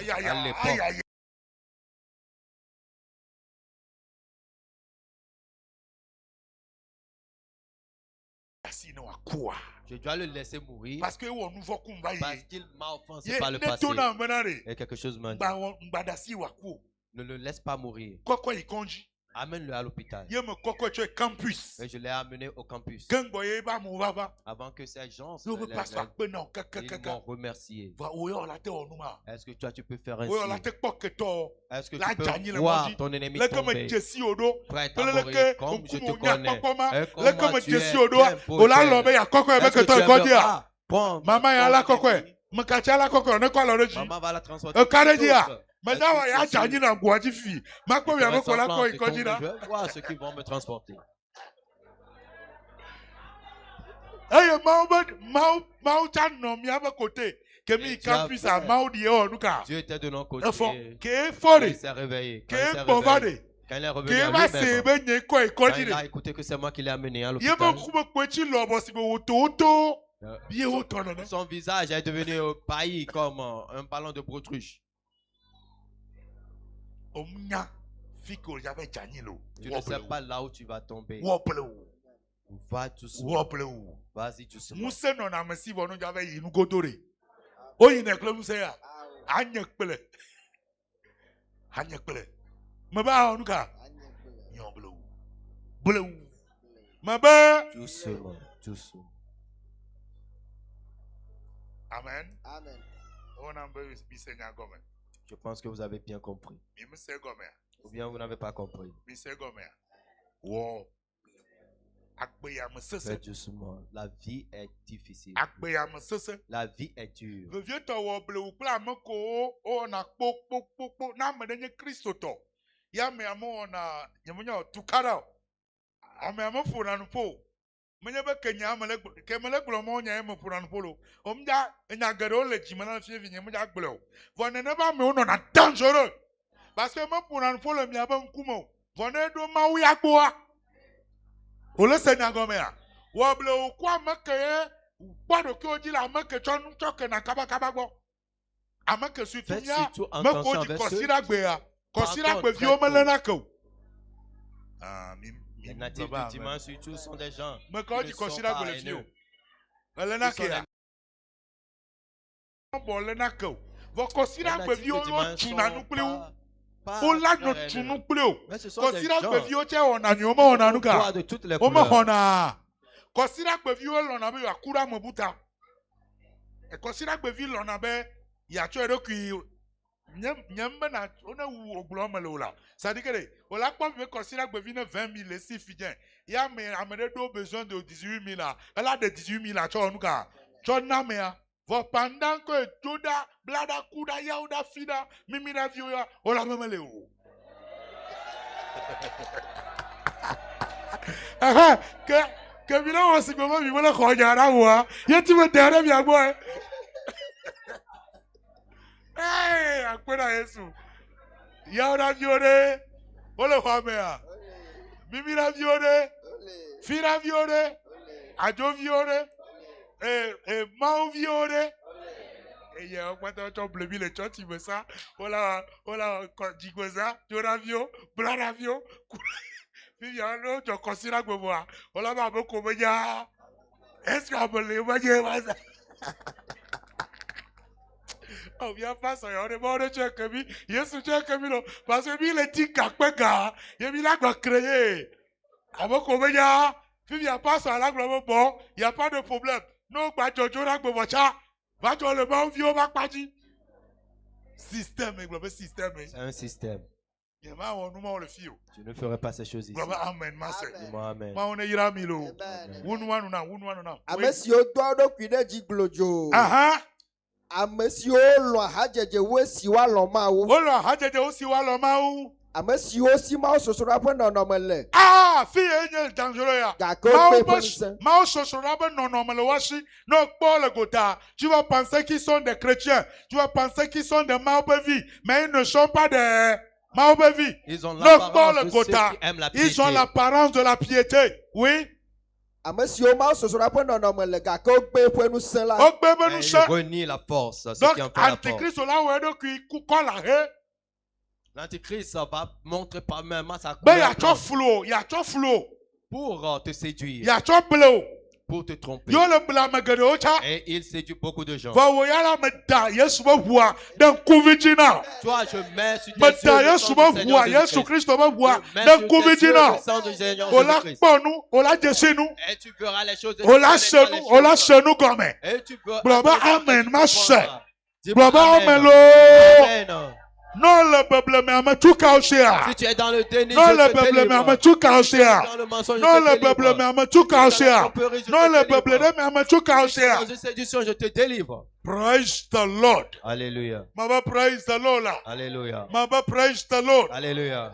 S1: je dois le laisser mourir parce qu'il m'a offensé par le passé. Et quelque chose m'a dit. Ne le laisse pas mourir. Amène-le à l'hôpital.
S2: Il me coco tu es campus.
S1: Et je l'ai amené au campus.
S2: Avant
S1: que ces gens
S2: ils
S1: m'ont remercié. Est-ce que toi tu peux faire ainsi? Est-ce que tu peux voir ton ennemi tomber? Prêt à mourir comme je te connais. Et comment tu es bien protégé.
S2: Maman est là, coco.
S1: Maman va la transporter.
S2: Je
S1: vais voir ceux qui vont me transporter. Dieu était de notre côté. Il s'est réveillé. Quand il est revenu à lui-même, quand il a écouté que c'est moi qui l'ai amené à l'hôpital, son visage est devenu paillis comme un ballon de baudruche. Tu ne sais pas là où tu vas tomber. Va doucement. Vas-y doucement. Doucement, doucement.
S2: Amen.
S4: Amen.
S1: Je pense que vous avez bien compris. Ou bien vous n'avez pas compris. Faites doucement. La vie est difficile. La vie est dure.
S2: Parce que moi pour un polo mi abam kumo vone do ma wi agboa o le senya gomea wo ble o kwa make gbado ki oji la make chonu choke na kaba kaba gbo amake su tumia me ko ji kosira gbe ya kosira gbe vi o mele na ko
S1: les natifs du dimanche surtout sont des gens
S2: me ko ji kosira gbe le fio ele na ke ya bo le na ko vo kosira gbe vi o tuna nu ple u o la no tunu ple o kosira gbe vi o che ona ni o mo ona nu ka o mo ona kosira gbe vi o lona be akura mo buta e kosira gbe vi lona be ya cho edo ki nyembe na ona wu oglo mele ola sadikere ola kwa me kosira gbe vi ne 20 000 si fidien ya me amede do besoin de 18 000 là elle a de 18 000 là cho nu ka cho na me a vo pendant que toda blada kuda yauda fida mimina vioya ola memele o que vina o si goma mi wala ko nyara wa yeti we dere mi agbo akwena Yesu yauda viore ole kwa mea mimina viore fira viore ajo viore mau viore et on peut te blébir les chats tu veux ça voilà digoza joravio blaravio puis y a un autre considère que moi voilà ma beaucoup meilleur est-ce qu'on peut les voir ça on vient pas ça on est mort de tuer comme lui Yesu tuer comme lui parce que lui il est dit qu'aquega il a quoi créer avant qu'on meilleur puis il y a pas ça là bon il y a pas de problème non pas jojo là que voiture va dans le bon vieux va pas dire système système
S1: c'est un système.
S2: Tu ne
S1: ferais pas ces choses ici.
S2: Amen,
S1: amen.
S2: On est iramilo.
S4: Amesio dodo kwide jiglojo. Amesio lo hajeje we siwa lo mawu.
S2: O lo hajeje o siwa lo mawu.
S4: Amesio si ma sosora pe no mele.
S2: Fi enye dangereux ya.
S4: Ma
S2: sosora pe no mele washi no po le gota. Tu vas penser qu'ils sont des chrétiens. Tu vas penser qu'ils sont des Maobevi, mais ils ne sont pas des Maobevi.
S1: Ils ont l'apparence de ceux qui aiment la piété.
S2: Ils ont l'apparence de la piété. Oui.
S4: Amesio ma sosora pe no mele ga ko gbe pe nu sen la.
S2: O gbe pe nu sen.
S1: Ils renient la force, ceux qui en font la force.
S2: Donc Antichrist là où est qui ko la he.
S1: L'Antichrist va montrer par même sa
S2: couleur. Il y a trop flou.
S1: Pour te séduire.
S2: Il y a trop bleu.
S1: pour te tromper.
S2: Et
S1: il séduit beaucoup de gens.
S2: Toi, je
S1: mets sur tes yeux le sang du Seigneur Jésus-Christ. Et tu verras les choses de Dieu. Et tu verras
S2: Amen.
S1: Non, le peuple mais si tu es dans le déni,
S2: non, le peuple mais dans
S1: le mensonge,
S2: non, le peuple mais non, le peuple mais
S1: dans une séduction, je te délivre.
S2: Praise the Lord.
S1: Alléluia.
S2: Mama praise the Lord.
S1: Alléluia.
S2: Mama praise the Lord.
S1: Alléluia.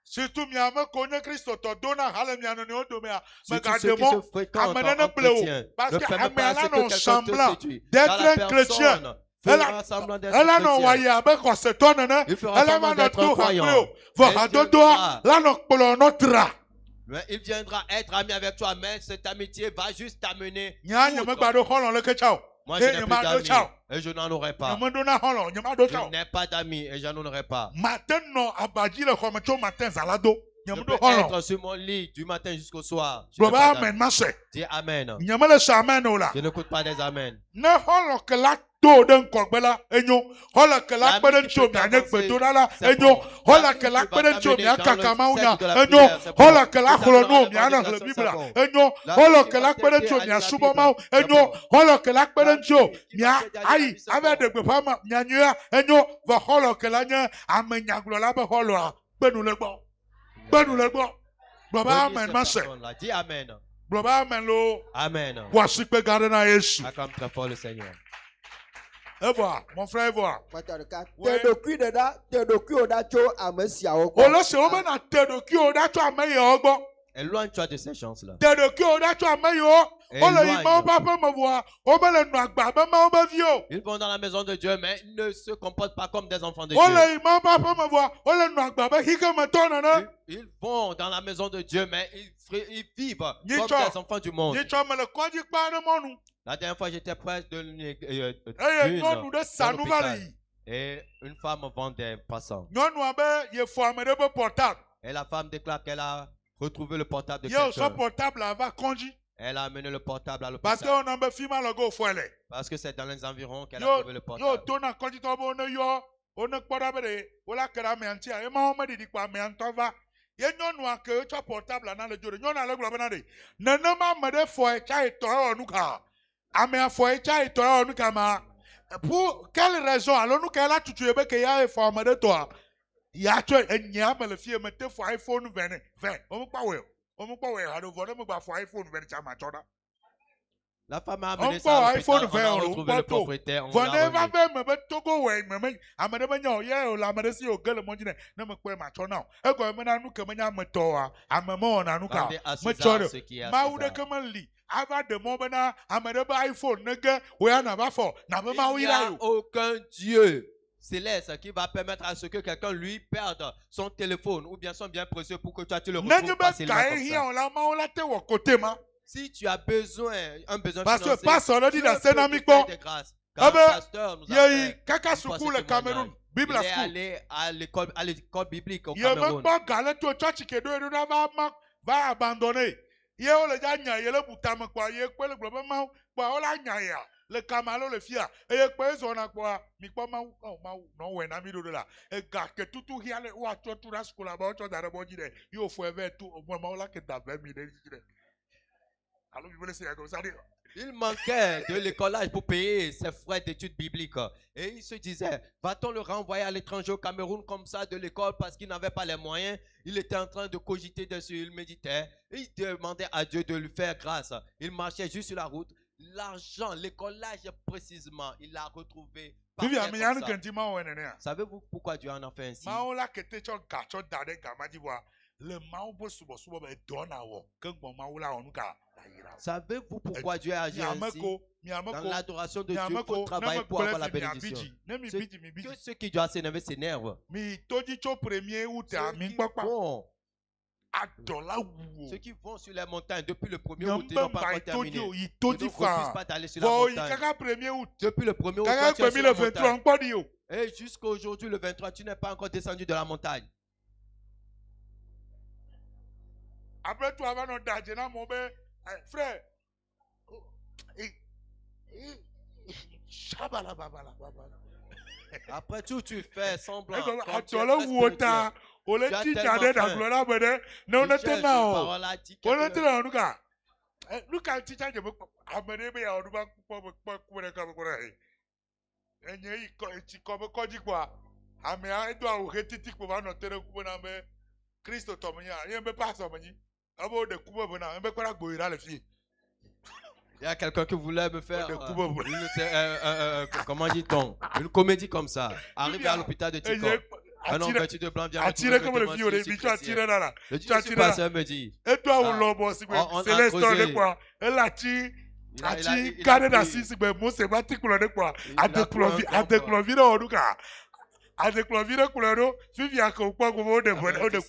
S2: Surtout miama connaît Christ to dona hala miano ne odomea
S1: parce que amena
S2: pleu parce que amena non semblant d'être chrétien. Elle a non voyé avec ce tonne ne elle a non tout hapleo va dodoa la no polo notre.
S1: Il viendra être ami avec toi, mais cette amitié va juste t'amener.
S2: Nya me gbado holon le ke chao.
S1: Moi, je n'ai pas d'amis et je n'en aurai pas. Je n'ai pas d'amis et je n'en aurai pas. Je peux être sur mon lit du matin jusqu'au soir. Dis Amen. Je n'écoute pas des Amen.
S2: La
S1: Dis Amen.
S2: Amen. Voici que gardena Jésus.
S1: Acclame très fort le Seigneur.
S2: Et voilà, mon frère, et voilà.
S1: Éloigne-toi de ces gens-là. Ils vont dans la maison de Dieu, mais ils ne se comportent pas comme des enfants de Dieu. Ils vont dans la maison de Dieu, mais ils vivent comme des enfants du monde. La dernière fois, j'étais près d'une et une femme vend des passants. Et la femme déclare qu'elle a retrouvé le portable de quelqu'un. Elle a amené le portable à l'hôpital. Parce que c'est dans les environs qu'elle a trouvé le portable.
S2: Pour quelle raison allons-nous qu'elle a tout tué qu'il y a informé de toi? Il y a tué un niam le fille mettait pour iPhone 20.
S1: La femme a amené ça à l'hôpital, on a retrouvé le propriétaire, on l'a remis. Il n'y a aucun Dieu céleste qui va permettre à ce que quelqu'un lui perde son téléphone ou bien son bien précieux pour que toi tu le retrouves facilement comme ça. Si tu as besoin, un besoin financier, Dieu peut te faire des grâces. Car le pasteur nous a fait il est allé à l'école biblique au Cameroun.
S2: Le camalo le fia et quoi zona quoi mi quoi ma non ouais na mi do la et ga que tout hiale wa to la skola ba to da bo jide yo fo eve tout au moins la que da 20 000 jide. Alors vous voulez c'est comme ça dire.
S1: Il manquait de l'écolage pour payer ses frais d'études bibliques. Et il se disait, va-t-on le renvoyer à l'étranger au Cameroun comme ça de l'école parce qu'il n'avait pas les moyens? Il était en train de cogiter dessus, il méditait. Et il demandait à Dieu de lui faire grâce. Il marchait juste sur la route. L'argent, l'écolage précisément, il l'a retrouvé. Savez-vous pourquoi Dieu en a fait ainsi? Savez-vous pourquoi Dieu a agi ainsi? Dans l'adoration de Dieu, il faut travailler pour avoir la bénédiction. Ceux qui doivent s'énerver s'énervent. Ceux qui vont sur les montagnes depuis le 1er août, ils n'ont pas encore terminé. Ils ne refusent pas d'aller sur la montagne. Depuis le 1er août, tu es sur la montagne. Et jusqu'à aujourd'hui, le 23, tu n'es pas encore descendu de la montagne.
S2: Après, tu vas nous dire, mon frère,
S1: Après tout, tu fais semblant.
S2: Tu
S1: Tu
S2: cherches la parole a dit il y a quelqu'un qui voulait me faire comment dit-on, une comédie comme ça. Arrivé à l'hôpital de Tico. Un homme vêtu de blanc vient attiré comme le vieux, le bichon attiré là.
S1: Le pasteur me dit.
S2: Et toi, on l'a bossé. C'est l'histoire de quoi? Elle a tiré. Ati kare na sisi be mo se ba ti kulo de kwa ade clovire oduka ade clovire kulo fifi aka kwa go de boda ode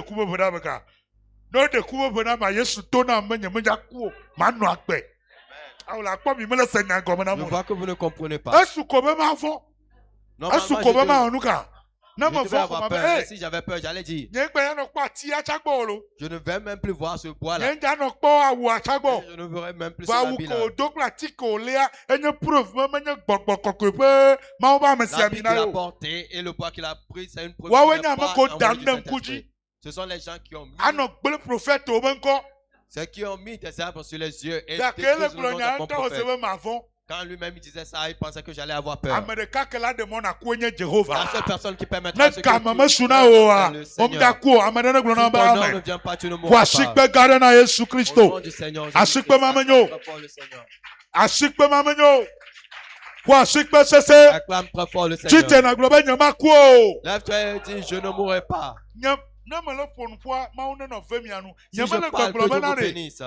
S2: kubo boda baka no de kubo boda ma Yesu to na menye menja ku ma nu agbe awla po mi mele se na go na mo.
S1: Je vois que vous ne comprenez pas.
S2: Esu ko be ma fo esu ko be ma onuka.
S1: Si j'avais peur, j'allais dire.
S2: Je
S1: ne vais même plus voir ce bois-là.
S2: Je
S1: ne verrai même plus ce habit-là. L'habit qu'il a porté et le bois qu'il a pris, c'est une preuve qu'il n'a pas envoyé du Saint-Esprit. Ce sont les gens qui ont mis, ceux qui ont mis des arbres sur les yeux et détruisent le nom de mon prophète. Quand lui-même il disait ça, il pensait que j'allais avoir peur. La seule personne qui permettra ce que tu es le Seigneur. Si ton nom ne vient pas, tu ne mourras pas. Au nom du Seigneur, acclame très fort le Seigneur. Lève-toi et dis, je ne mourrai pas. Si je parle, que Dieu vous bénisse.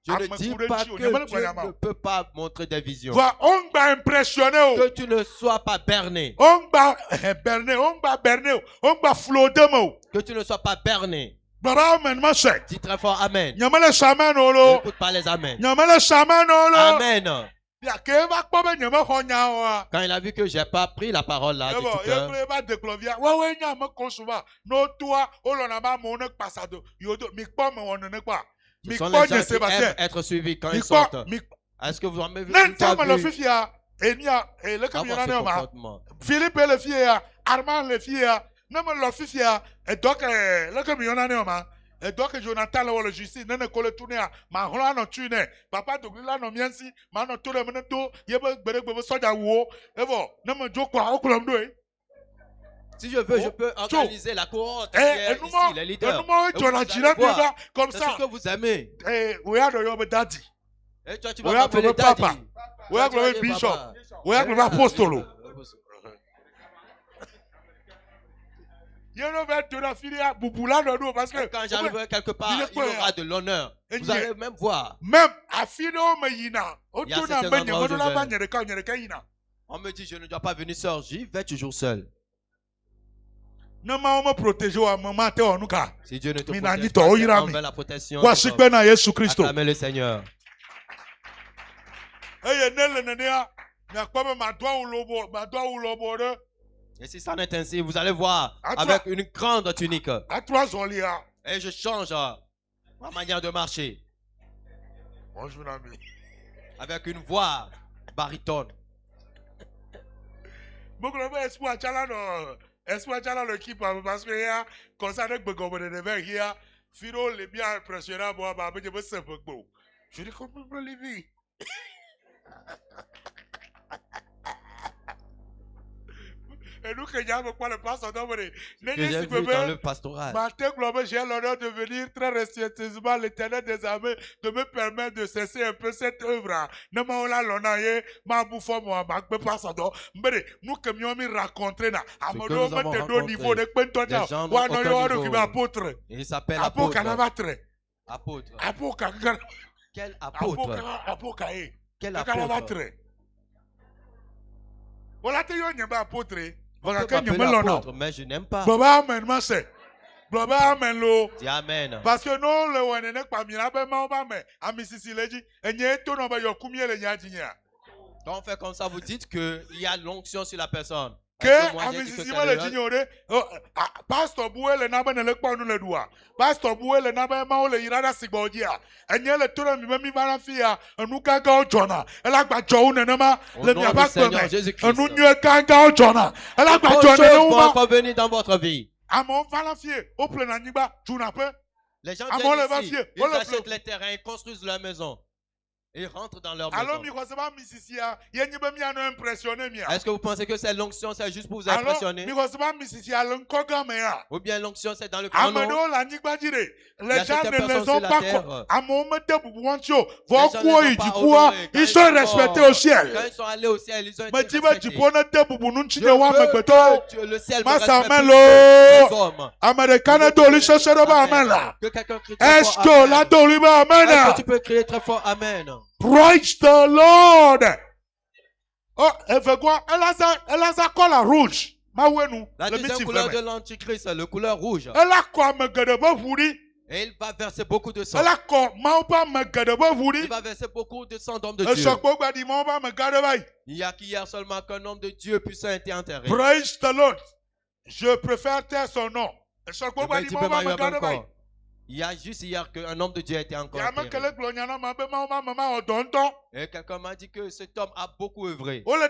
S1: Je ne dis pas que Dieu ne peut pas montrer des visions. Que tu ne sois pas berné. Que tu ne sois pas berné. Dis très fort Amen. N'écoute pas les Amen. Amen. Quand il a vu que je n'ai pas pris la parole là de tout cœur, ce sont les gens qui aiment être suivis quand ils sortent. Est-ce que vous en avez vu avoir ce comportement?
S2: Philippe le fille, Armand le fille, non mais le fille, et donc le camion et donc Jonathan le justice ne colle tourner ma hola no tune papa to la no miansi ma no tourner me to yebe gbere soja wo evo ne me joko okulom do.
S1: Si je veux, je peux organiser la cohorte ici, les leaders.
S2: Comme
S1: ça. C'est ce que vous aimez.
S2: We are your daddy.
S1: Et toi, tu vas m'appeler daddy.
S2: We are your bishop. We are your apostolo.
S1: Quand j'arriverai quelque part, il y aura de l'honneur. Vous allez même voir.
S2: Même
S1: il y a certains endroits où je vais. On me dit, je ne dois pas venir seul. J'y vais toujours seul. Si Dieu ne te protège pas, c'est envers la protection. Acclamez le Seigneur. Et si ça n'est ainsi, vous allez voir avec une grande tunique. Et je change ma manière de marcher. Avec une voix baryton.
S2: Parce que comme ça, Firo les bien impressionnant, je dis comment vous le et nous que j'avais quoi le pasteur d'Ombre.
S1: J'ai vu dans le pastoral.
S2: J'ai l'honneur de venir très respectueusement l'Éternel des armées de me permettre de cesser un peu cette œuvre. Ne m'en l'onaye, ma bouffe moi, ma pasteur d'Ombre. Nous que nous avons rencontré là, à mon niveau de Pentonia, ou à nos apôtres.
S1: Il s'appelle apôtre.
S2: Apôtre.
S1: Quel apôtre? Quel apôtre?
S2: Voilà, tu es un apôtre.
S1: Apôtre, mais je n'aime pas.
S2: Dis Amen. Parce que nous, le one n'est pas bien.
S1: Quand on fait comme ça, vous dites qu'il y a l'onction sur la personne.
S2: Que amisisima le jignore pastor boué le nabe ne le kponu le doua pastor boué le nabe ma o le irada sigbodia enye le toro mi me mi vara fia enu kanga o jona ela gba jo ne ma le mi aba pe me enu nyu kanga o jona ela gba jo ne ma
S1: encore venir dans votre vie.
S2: Amon vara fie o ple na nyiba juna pe
S1: les gens viennent ici, ils achètent les terrains, ils construisent leur maison. Ils rentrent dans leur maison. Est-ce que vous pensez que cette l'onction c'est juste pour vous impressionner? Ou bien l'onction c'est dans le grand nom?
S2: Les gens ne les ont pas. Ils sont respectés au ciel.
S1: Quand ils sont allés au ciel, ils ont été respectés. Le ciel me
S2: Est-ce que
S1: tu peux crier très fort Amen?
S2: Praise the Lord. Oh, elle fait quoi? Elle a sa couleur rouge.
S1: La deuxième couleur de l'antichrist, la couleur rouge.
S2: Elle a quoi me garder?
S1: Et il va verser beaucoup de sang.
S2: Elle a quoi?
S1: Il va verser beaucoup de sang d'homme de Dieu. Il y a qu'hier seulement qu'un homme de Dieu puissant a été enterré.
S2: Praise the Lord. Je préfère taire son nom.
S1: Il y a juste hier qu'un homme de Dieu a été encore enterré. Et quelqu'un m'a dit que cet homme a beaucoup œuvré. On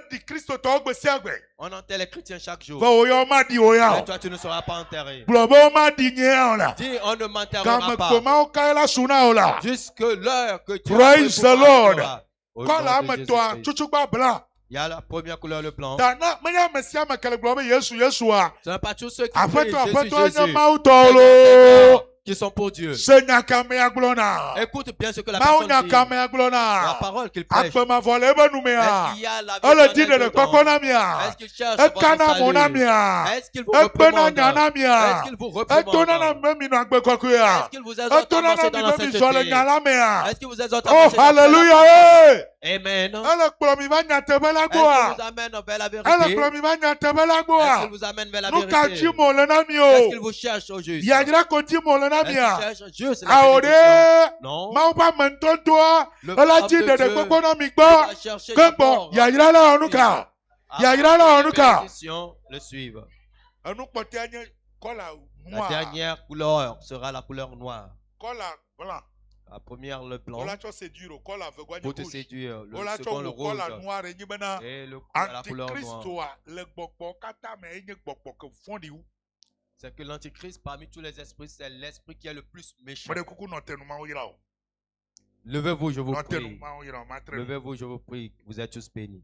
S1: enterre les chrétiens chaque jour. Et toi, tu ne seras pas enterré. Dis, on ne m'enterrera pas. Jusque l'heure que tu
S2: Praise the Lord.
S1: Il y a la première couleur, le blanc.
S2: Ce
S1: n'est pas tous ceux qui crient Jésus. Qui sont pour Dieu. Écoute bien ce que la personne dit. La parole qu'il prêche. Est-ce qu'il y a la vie dedans? Est-ce qu'il cherche votre salut? Est-ce qu'il vous représente? Est-ce qu'il vous représente? Est-ce qu'il vous exhorte à marcher dans la sainteté? Est-ce qu'il vous exhorte à marcher dans la sainteté? Amen. Est-ce qu'il vous amène vers la vérité? Est-ce qu'il vous amène vers la vérité? Est-ce qu'il vous cherche au juste? Est-ce qu'il cherche juste la bénédiction? Non. Le peuple de Dieu va chercher d'abord la bénédiction le suivre. La dernière couleur sera la couleur noire. La première, le blanc. Pour te séduire. Le second, le rouge. Et la couleur noire. C'est que l'antichrist, parmi tous les esprits, c'est l'esprit qui est le plus méchant. Levez-vous, je vous prie. Levez-vous, je vous prie. Vous êtes tous bénis.